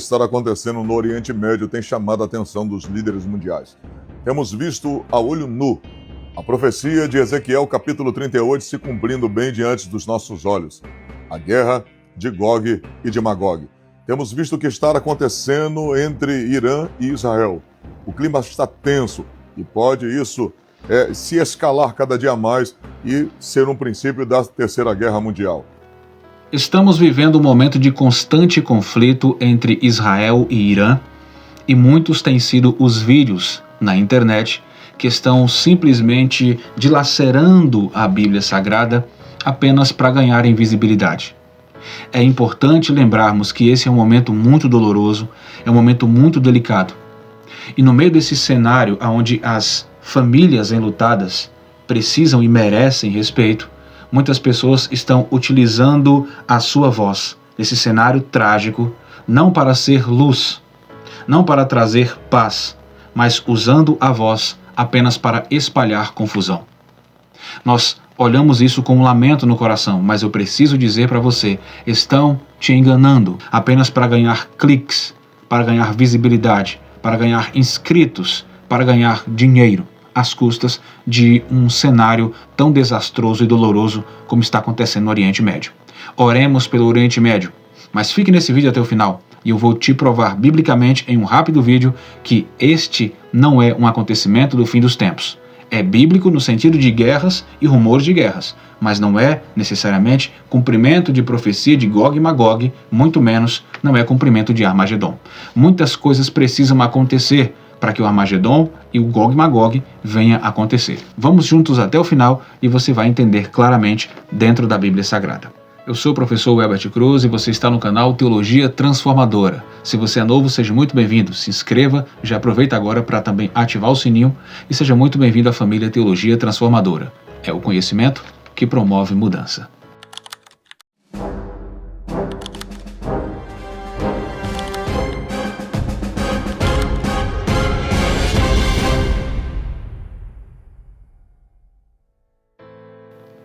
Está acontecendo no Oriente Médio tem chamado a atenção dos líderes mundiais. Temos visto a olho nu a profecia de Ezequiel, capítulo 38, se cumprindo bem diante dos nossos olhos. A guerra de Gog e de Magog. Temos visto o que está acontecendo entre Irã e Israel. O clima está tenso e pode isso se escalar cada dia mais e ser um princípio da Terceira Guerra Mundial. Estamos vivendo um momento de constante conflito entre Israel e Irã, e muitos têm sido os vídeos na internet que estão simplesmente dilacerando a Bíblia Sagrada apenas para ganharem visibilidade. É importante lembrarmos que esse é um momento muito doloroso, é um momento muito delicado. E no meio desse cenário onde as famílias enlutadas precisam e merecem respeito, muitas pessoas estão utilizando a sua voz nesse cenário trágico, não para ser luz, não para trazer paz, mas usando a voz apenas para espalhar confusão. Nós olhamos isso com um lamento no coração, mas eu preciso dizer para você, estão te enganando apenas para ganhar cliques, para ganhar visibilidade, para ganhar inscritos, para ganhar dinheiro, às custas de um cenário tão desastroso e doloroso como está acontecendo no Oriente Médio. Oremos pelo Oriente Médio, mas fique nesse vídeo até o final e eu vou te provar biblicamente em um rápido vídeo que este não é um acontecimento do fim dos tempos. É bíblico no sentido de guerras e rumores de guerras, mas não é necessariamente cumprimento de profecia de Gog e Magog, muito menos não é cumprimento de Armagedon. Muitas coisas precisam acontecer para que o Armagedon e o Gog e Magog venha a acontecer. Vamos juntos até o final e você vai entender claramente dentro da Bíblia Sagrada. Eu sou o professor Herbert Cruz e você está no canal Teologia Transformadora. Se você é novo, seja muito bem-vindo. Se inscreva, já aproveita agora para também ativar o sininho e seja muito bem-vindo à família Teologia Transformadora. É o conhecimento que promove mudança.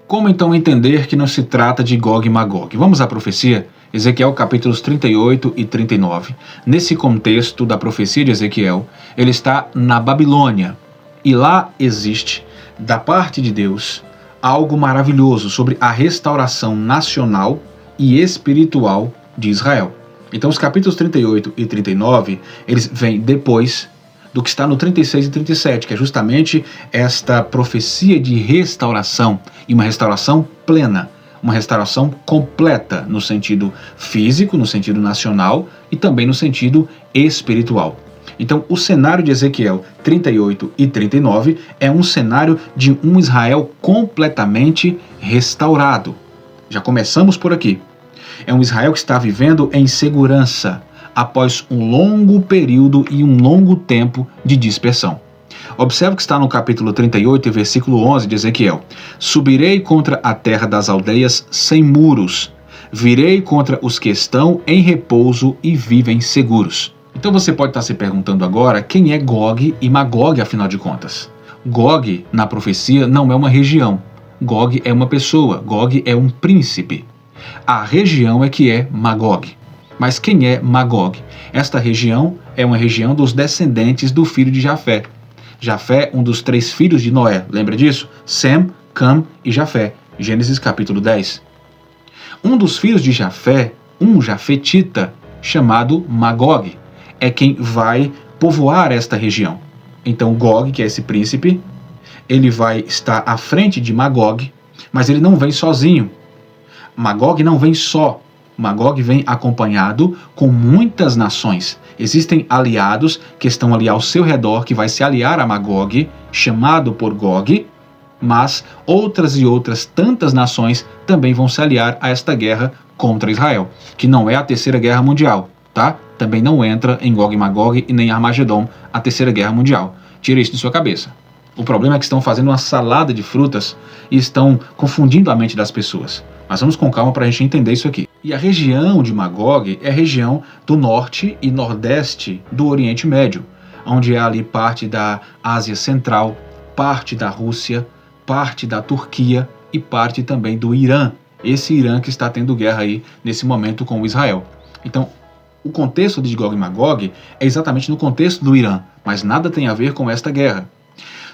Como então entender que não se trata de Gog e Magog? Vamos à profecia, Ezequiel capítulos 38 e 39. Nesse contexto da profecia de Ezequiel, ele está na Babilônia. E lá existe, da parte de Deus, algo maravilhoso sobre a restauração nacional e espiritual de Israel. Então os capítulos 38 e 39, eles vêm depois do que está no 36 e 37, que é justamente esta profecia de restauração, e uma restauração plena, uma restauração completa no sentido físico, no sentido nacional e também no sentido espiritual. Então, o cenário de Ezequiel 38 e 39 é um cenário de um Israel completamente restaurado. Já começamos por aqui. É um Israel que está vivendo em segurança, após um longo período e um longo tempo de dispersão. Observe que está no capítulo 38 e versículo 11 de Ezequiel. Subirei contra a terra das aldeias sem muros, virei contra os que estão em repouso e vivem seguros. Então você pode estar se perguntando agora quem é Gog e Magog, afinal de contas. Gog, na profecia, não é uma região. Gog é uma pessoa, Gog é um príncipe. A região é que é Magog. Mas quem é Magog? Esta região é uma região dos descendentes do filho de Jafé. Jafé, um dos 3 filhos de Noé, lembra disso? Sem, Cam e Jafé, Gênesis capítulo 10. Um dos filhos de Jafé, um jafetita, chamado Magog, é quem vai povoar esta região. Então Gog, que é esse príncipe, ele vai estar à frente de Magog, mas ele não vem sozinho. Magog não vem só. Magog vem acompanhado com muitas nações. Existem aliados que estão ali ao seu redor, que vai se aliar a Magog, chamado por Gog, mas outras e outras tantas nações também vão se aliar a esta guerra contra Israel, que não é a Terceira Guerra Mundial, tá? Também não entra em Gog e Magog e nem Armagedon, a Terceira Guerra Mundial. Tira isso de sua cabeça. O problema é que estão fazendo uma salada de frutas e estão confundindo a mente das pessoas. Mas vamos com calma para a gente entender isso aqui. E a região de Magog é a região do norte e nordeste do Oriente Médio, onde é ali parte da Ásia Central, parte da Rússia, parte da Turquia e parte também do Irã. Esse Irã que está tendo guerra aí nesse momento com Israel. Então, O contexto de Gog e Magog é exatamente no contexto do Irã, mas nada tem a ver com esta guerra.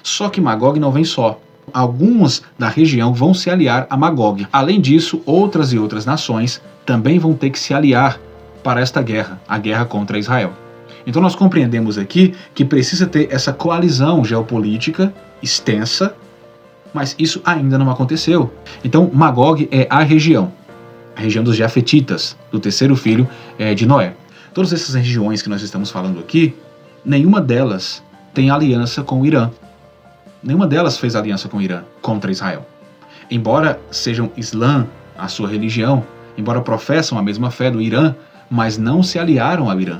Só que Magog não vem só. Alguns da região vão se aliar a Magog. Além disso, outras e outras nações também vão ter que se aliar para esta guerra, a guerra contra Israel. Então nós compreendemos aqui que precisa ter essa coalizão geopolítica extensa, mas isso ainda não aconteceu. Então Magog é a região dos Jafetitas, do terceiro filho de Noé. Todas essas regiões que nós estamos falando aqui, nenhuma delas tem aliança com o Irã. Nenhuma delas fez aliança com o Irã contra Israel. Embora sejam Islã, a sua religião, embora professam a mesma fé do Irã, mas não se aliaram ao Irã.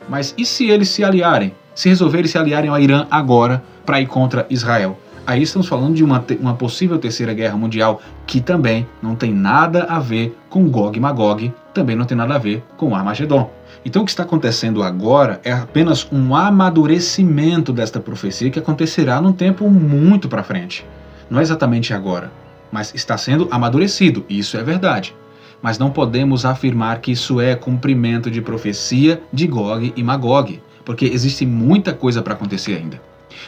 Mas e se eles se aliarem? Se resolverem se aliarem ao Irã agora para ir contra Israel? Aí estamos falando de uma possível terceira guerra mundial que também não tem nada a ver com Gog e Magog, também não tem nada a ver com Armagedon. Então o que está acontecendo agora é apenas um amadurecimento desta profecia que acontecerá num tempo muito para frente. Não é exatamente agora, mas está sendo amadurecido, isso é verdade. Mas não podemos afirmar que isso é cumprimento de profecia de Gog e Magog, porque existe muita coisa para acontecer ainda.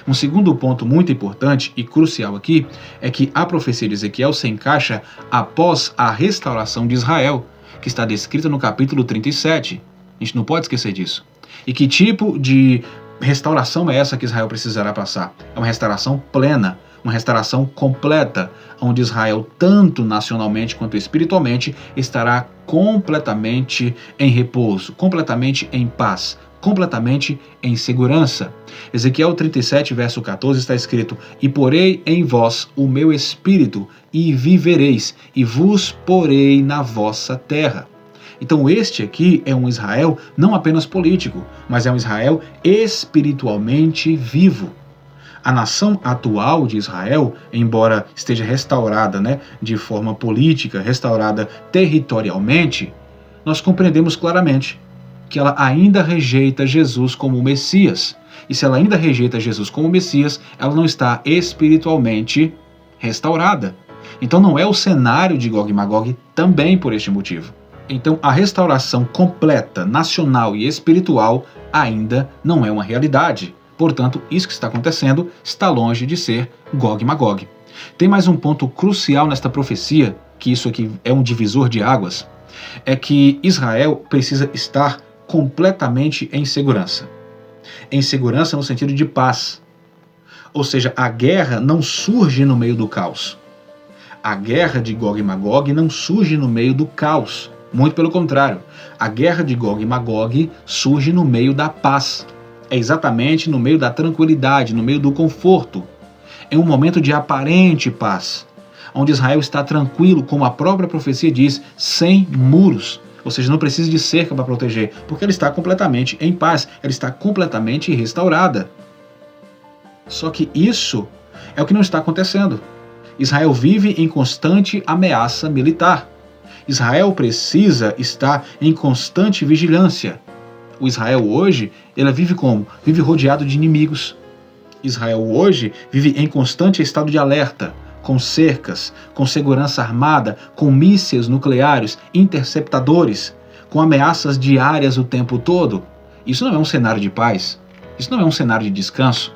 Um segundo ponto muito importante e crucial aqui é que a profecia de Ezequiel se encaixa após a restauração de Israel, que está descrita no capítulo 37. A gente não pode esquecer disso. E que tipo de restauração é essa que Israel precisará passar? É uma restauração plena, uma restauração completa, onde Israel, tanto nacionalmente quanto espiritualmente, estará completamente em repouso, completamente em paz, completamente em segurança. Ezequiel 37, verso 14, está escrito: "E porei em vós o meu espírito, e vivereis, e vos porei na vossa terra." Então este aqui é um Israel não apenas político, mas é um Israel espiritualmente vivo. A nação atual de Israel, embora esteja restaurada, de forma política, restaurada territorialmente, nós compreendemos claramente que ela ainda rejeita Jesus como o Messias. E se ela ainda rejeita Jesus como o Messias, ela não está espiritualmente restaurada. Então não é o cenário de Gog e Magog também por este motivo. Então a restauração completa, nacional e espiritual ainda não é uma realidade. Portanto, isso que está acontecendo está longe de ser Gog e Magog. Tem mais um ponto crucial nesta profecia, que isso aqui é um divisor de águas, é que Israel precisa estar completamente em segurança. Em segurança no sentido de paz. Ou seja, a guerra não surge no meio do caos. A guerra de Gog e Magog não surge no meio do caos. Muito pelo contrário, a guerra de Gog e Magog surge no meio da paz. É exatamente no meio da tranquilidade, no meio do conforto. É um momento de aparente paz, onde Israel está tranquilo, como a própria profecia diz, sem muros. Ou seja, não precisa de cerca para proteger, porque ela está completamente em paz, ela está completamente restaurada. Só que isso é o que não está acontecendo. Israel vive em constante ameaça militar. Israel precisa estar em constante vigilância. O Israel hoje, ele vive como? Vive rodeado de inimigos. Israel hoje vive em constante estado de alerta, com cercas, com segurança armada, com mísseis nucleares, interceptadores, com ameaças diárias o tempo todo. Isso não é um cenário de paz. Isso não é um cenário de descanso.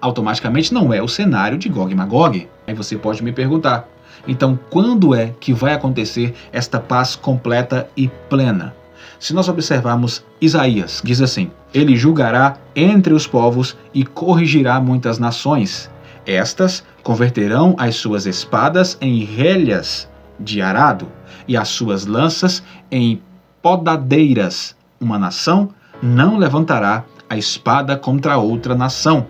Automaticamente não é o cenário de Gog e Magog. Aí você pode me perguntar, então quando é que vai acontecer esta paz completa e plena? Se nós observarmos Isaías, diz assim: "Ele julgará entre os povos e corrigirá muitas nações. Estas converterão as suas espadas em relhas de arado e as suas lanças em podadeiras. Uma nação não levantará a espada contra outra nação,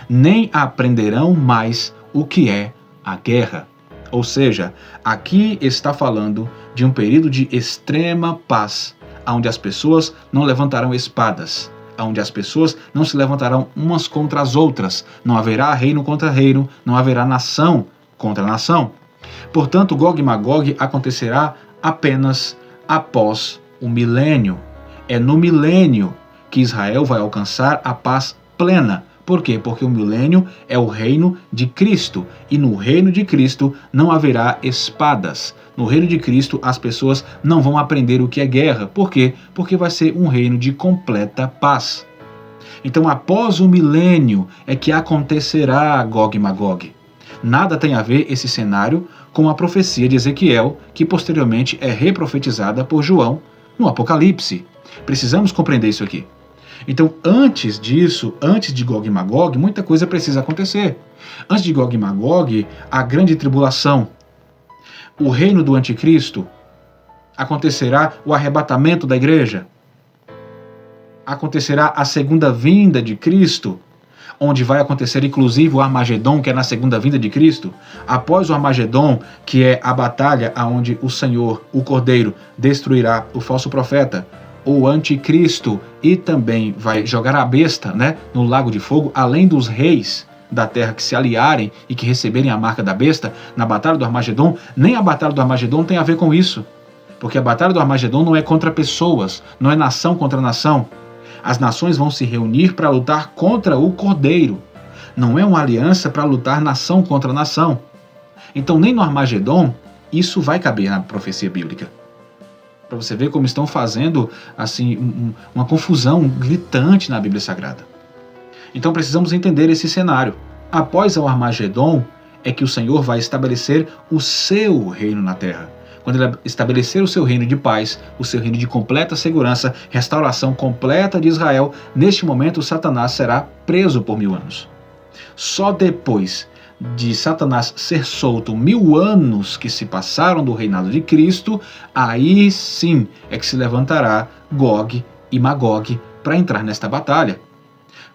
nem aprenderão mais o que é a guerra." Ou seja, aqui está falando de um período de extrema paz, onde as pessoas não levantarão espadas, onde as pessoas não se levantarão umas contra as outras, não haverá reino contra reino, não haverá nação contra nação. Portanto, Gog e Magog acontecerá apenas após o milênio. É no milênio que Israel vai alcançar a paz plena, Por quê? Porque o milênio é o reino de Cristo, e no reino de Cristo não haverá espadas. No reino de Cristo as pessoas não vão aprender o que é guerra. Por quê? Porque vai ser um reino de completa paz. Então, após o milênio é que acontecerá Gog e Magog. Nada tem a ver esse cenário com a profecia de Ezequiel, que posteriormente é reprofetizada por João no Apocalipse. Precisamos compreender isso aqui. Então, antes disso, antes de Gog e Magog, muita coisa precisa acontecer. Antes de Gog e Magog, a grande tribulação, o reino do anticristo, acontecerá o arrebatamento da igreja, acontecerá a segunda vinda de Cristo, onde vai acontecer inclusive o Armagedon, que é na segunda vinda de Cristo. Após o Armagedon, que é a batalha onde o Senhor, o Cordeiro, destruirá o falso profeta, o anticristo, e também vai jogar a besta, no lago de fogo, além dos reis da terra que se aliarem e que receberem a marca da besta na batalha do Armagedon. Nem a batalha do Armagedon tem a ver com isso, porque a batalha do Armagedon não é contra pessoas, não é nação contra nação. As nações vão se reunir para lutar contra o Cordeiro. Não é uma aliança para lutar nação contra nação. Então, nem no Armagedon isso vai caber na profecia bíblica. Para você ver como estão fazendo assim uma confusão gritante na Bíblia Sagrada. Então precisamos entender esse cenário. Após o Armagedon é que o Senhor vai estabelecer o seu reino na terra. Quando ele estabelecer o seu reino de paz, o seu reino de completa segurança, restauração completa de Israel, neste momento Satanás será preso por 1000 anos. Só depois de Satanás ser solto, 1000 anos que se passaram do reinado de Cristo, aí sim é que se levantará Gog e Magog para entrar nesta batalha.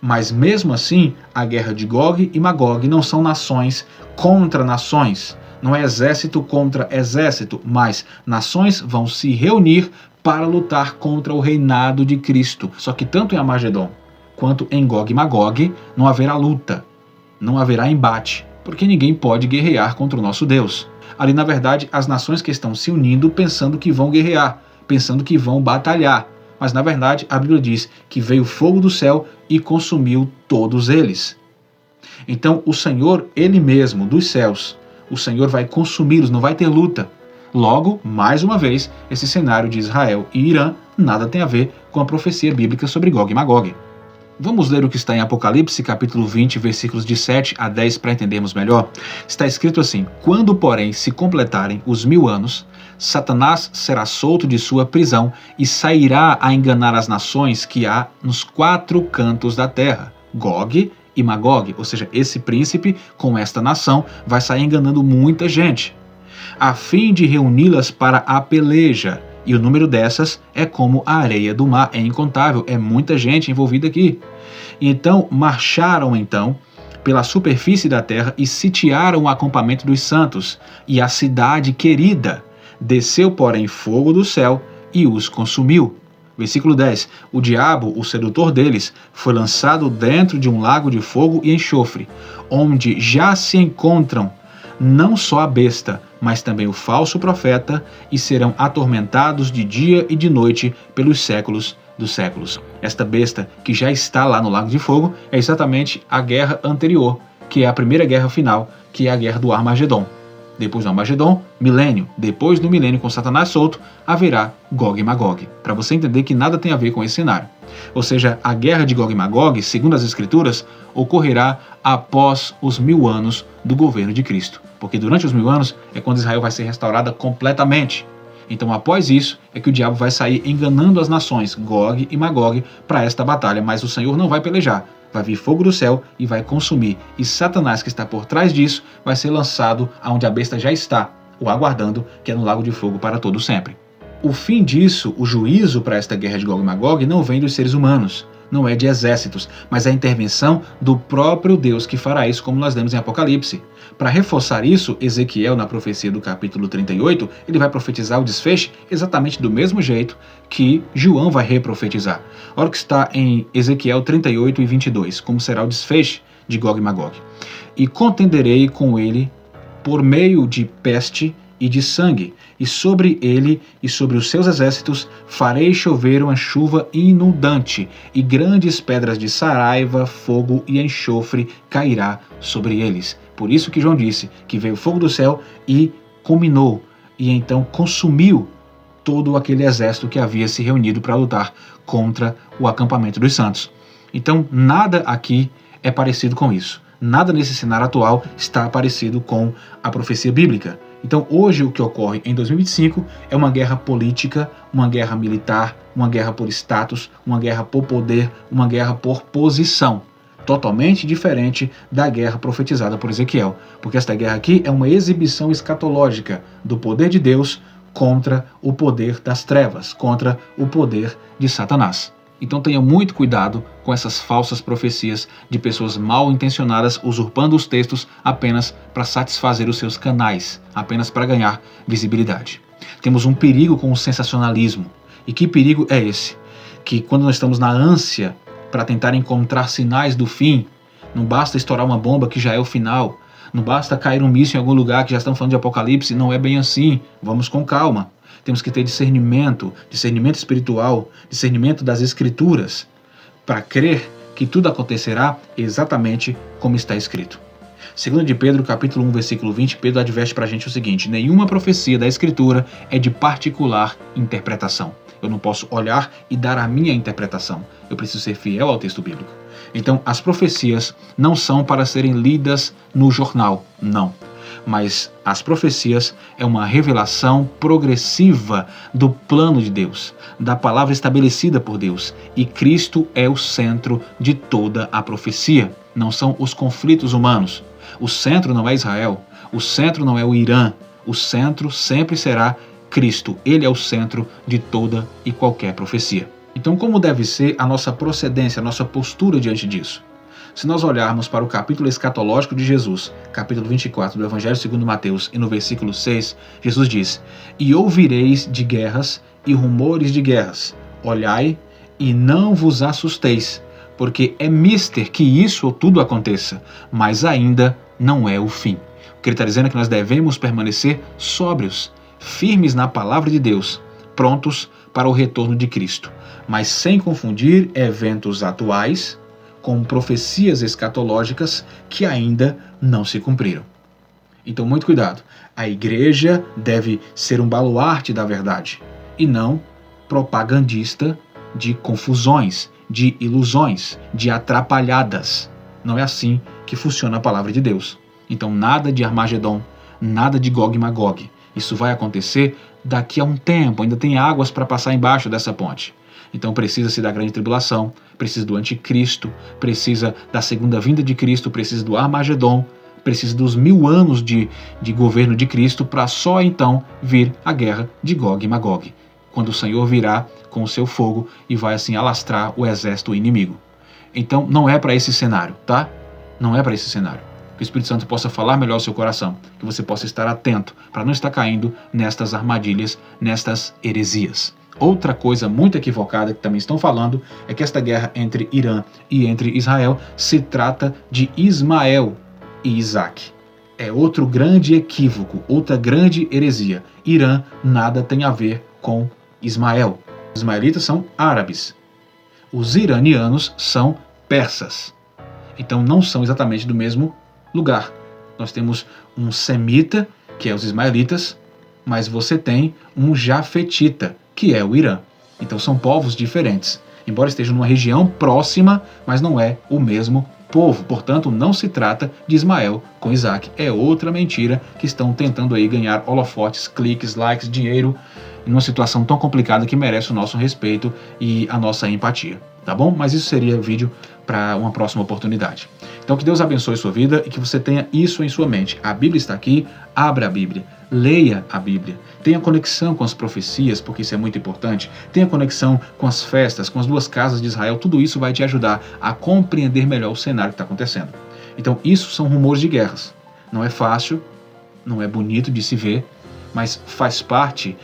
Mas mesmo assim, a guerra de Gog e Magog não são nações contra nações, não é exército contra exército, mas nações vão se reunir para lutar contra o reinado de Cristo. Só que tanto em Armagedon quanto em Gog e Magog não haverá luta, não haverá embate, porque ninguém pode guerrear contra o nosso Deus. Ali, na verdade, as nações que estão se unindo pensando que vão guerrear, pensando que vão batalhar. Mas, na verdade, a Bíblia diz que veio fogo do céu e consumiu todos eles. Então, o Senhor, Ele mesmo, dos céus, o Senhor vai consumi-los, não vai ter luta. Logo, mais uma vez, esse cenário de Israel e Irã nada tem a ver com a profecia bíblica sobre Gog e Magog. Vamos ler o que está em Apocalipse, capítulo 20, versículos de 7 a 10, para entendermos melhor. Está escrito assim: quando, porém, se completarem os 1000 anos, Satanás será solto de sua prisão e sairá a enganar as nações que há nos 4 cantos da terra, Gog e Magog, ou seja, esse príncipe com esta nação vai sair enganando muita gente, a fim de reuni-las para a peleja. E o número dessas é como a areia do mar, é incontável, é muita gente envolvida aqui. Então marcharam pela superfície da terra e sitiaram o acampamento dos santos e a cidade querida. Desceu, porém, fogo do céu e os consumiu. Versículo 10. O diabo, o sedutor deles, foi lançado dentro de um lago de fogo e enxofre, onde já se encontram não só a besta, mas também o falso profeta, e serão atormentados de dia e de noite pelos séculos dos séculos. Esta besta que já está lá no lago de fogo é exatamente a guerra anterior, que é a primeira guerra final, que é a guerra do Armagedon. Depois do Armagedon, milênio. Depois do milênio com Satanás solto, haverá Gog e Magog. Para você entender que nada tem a ver com esse cenário. Ou seja, a guerra de Gog e Magog, segundo as Escrituras, ocorrerá após os 1000 anos do governo de Cristo. Porque durante os 1000 anos é quando Israel vai ser restaurada completamente. Então, após isso, é que o diabo vai sair enganando as nações, Gog e Magog, para esta batalha. Mas o Senhor não vai pelejar. Vai vir fogo do céu e vai consumir. E Satanás, que está por trás disso, vai ser lançado aonde a besta já está, o aguardando, que é no lago de fogo para todo sempre. O fim disso, o juízo para esta guerra de Gog e Magog, não vem dos seres humanos, não é de exércitos, mas é a intervenção do próprio Deus que fará isso, como nós lemos em Apocalipse. Para reforçar isso, Ezequiel, na profecia do capítulo 38, ele vai profetizar o desfecho exatamente do mesmo jeito que João vai reprofetizar. Olha o que está em Ezequiel 38 e 22, como será o desfecho de Gog e Magog. E contenderei com ele por meio de peste e de sangue, e sobre ele e sobre os seus exércitos farei chover uma chuva inundante, e grandes pedras de saraiva, fogo e enxofre cairá sobre eles. Por isso que João disse que veio fogo do céu e culminou, e então consumiu todo aquele exército que havia se reunido para lutar contra o acampamento dos santos. Então, nada aqui é parecido com isso. Nada nesse cenário atual está parecido com a profecia bíblica. Então, hoje, o que ocorre em 2025 é uma guerra política, uma guerra militar, uma guerra por status, uma guerra por poder, uma guerra por posição. Totalmente diferente da guerra profetizada por Ezequiel. Porque esta guerra aqui é uma exibição escatológica do poder de Deus contra o poder das trevas, contra o poder de Satanás. Então tenha muito cuidado com essas falsas profecias de pessoas mal intencionadas usurpando os textos apenas para satisfazer os seus canais, apenas para ganhar visibilidade. Temos um perigo com o sensacionalismo. E que perigo é esse? Que quando nós estamos na ânsia para tentar encontrar sinais do fim, não basta estourar uma bomba que já é o final, não basta cair um míssil em algum lugar que já estamos falando de apocalipse, não é bem assim. Vamos com calma. Temos que ter discernimento espiritual, discernimento das escrituras, para crer que tudo acontecerá exatamente como está escrito. Segundo de Pedro, capítulo 1, versículo 20, Pedro adverte para a gente o seguinte: nenhuma profecia da escritura é de particular interpretação. Eu não posso olhar e dar a minha interpretação. Eu preciso ser fiel ao texto bíblico. Então, as profecias não são para serem lidas no jornal, não. Mas as profecias é uma revelação progressiva do plano de Deus, da palavra estabelecida por Deus. E Cristo é o centro de toda a profecia. Não são os conflitos humanos. O centro não é Israel. O centro não é o Irã. O centro sempre será Cristo. Ele é o centro de toda e qualquer profecia. Então, como deve ser a nossa procedência, a nossa postura diante disso? Se nós olharmos para o capítulo escatológico de Jesus, capítulo 24 do Evangelho segundo Mateus, e no versículo 6, Jesus diz: e ouvireis de guerras e rumores de guerras. Olhai e não vos assusteis, porque é mister que isso tudo aconteça, mas ainda não é o fim. O que ele está dizendo é que nós devemos permanecer sóbrios, firmes na palavra de Deus, prontos para o retorno de Cristo, mas sem confundir eventos atuais com profecias escatológicas que ainda não se cumpriram. Então, muito cuidado. A igreja deve ser um baluarte da verdade e não propagandista de confusões, de ilusões, de atrapalhadas. Não é assim que funciona a palavra de Deus. Então, nada de Armagedon, nada de Gog e Magog. Isso vai acontecer daqui a um tempo, ainda tem águas para passar embaixo dessa ponte. Então precisa-se da grande tribulação, precisa do anticristo, precisa da segunda vinda de Cristo, precisa do Armagedon, precisa dos 1000 anos de governo de Cristo para só então vir a guerra de Gog e Magog, quando o Senhor virá com o seu fogo e vai assim alastrar o exército inimigo. Então não é para esse cenário, tá? Não é para esse cenário. Que o Espírito Santo possa falar melhor ao seu coração, que você possa estar atento para não estar caindo nestas armadilhas, nestas heresias. Outra coisa muito equivocada que também estão falando é que esta guerra entre Irã e entre Israel se trata de Ismael e Isaac. É outro grande equívoco, outra grande heresia. Irã nada tem a ver com Ismael. Os ismaelitas são árabes. Os iranianos são persas. Então não são exatamente do mesmo lugar. Nós temos um semita, que é os ismaelitas, mas você tem um jafetita, que é o Irã. Então são povos diferentes. Embora estejam numa região próxima, mas não é o mesmo povo. Portanto, não se trata de Ismael com Isaac. É outra mentira que estão tentando aí ganhar holofotes, cliques, likes, dinheiro, numa situação tão complicada que merece o nosso respeito e a nossa empatia. Tá bom? Mas isso seria vídeo para uma próxima oportunidade. Então que Deus abençoe sua vida e que você tenha isso em sua mente. A Bíblia está aqui, abra a Bíblia, leia a Bíblia, tenha conexão com as profecias, porque isso é muito importante, tenha conexão com as festas, com as 2 casas de Israel, tudo isso vai te ajudar a compreender melhor o cenário que está acontecendo. Então isso são rumores de guerras. Não é fácil, não é bonito de se ver, mas faz parte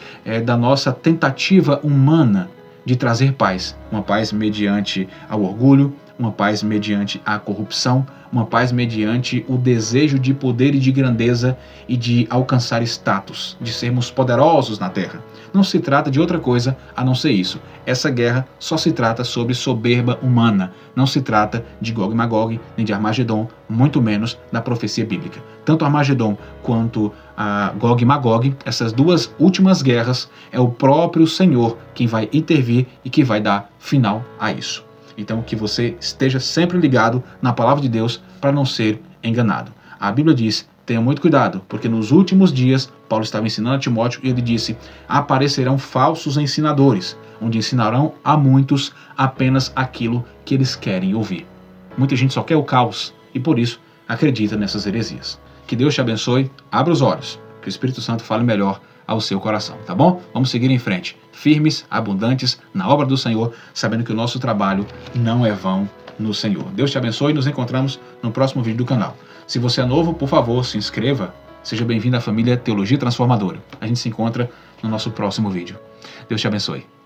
da nossa tentativa humana de trazer paz. Uma paz mediante ao orgulho, uma paz mediante a corrupção, uma paz mediante o desejo de poder e de grandeza e de alcançar status, de sermos poderosos na terra. Não se trata de outra coisa a não ser isso. Essa guerra só se trata sobre soberba humana. Não se trata de Gog e Magog, nem de Armagedon, muito menos da profecia bíblica. Tanto Armagedon quanto a Gog e Magog, essas duas últimas guerras, é o próprio Senhor quem vai intervir e que vai dar final a isso. Então, que você esteja sempre ligado na palavra de Deus para não ser enganado. A Bíblia diz: tenha muito cuidado, porque nos últimos dias, Paulo estava ensinando a Timóteo e ele disse: aparecerão falsos ensinadores, onde ensinarão a muitos apenas aquilo que eles querem ouvir. Muita gente só quer o caos e por isso acredita nessas heresias. Que Deus te abençoe, abra os olhos, que o Espírito Santo fale melhor ao seu coração, tá bom? Vamos seguir em frente, firmes, abundantes na obra do Senhor, sabendo que o nosso trabalho não é vão no Senhor. Deus te abençoe e nos encontramos no próximo vídeo do canal. Se você é novo, por favor, se inscreva. Seja bem-vindo à família Teologia Transformadora. A gente se encontra no nosso próximo vídeo. Deus te abençoe.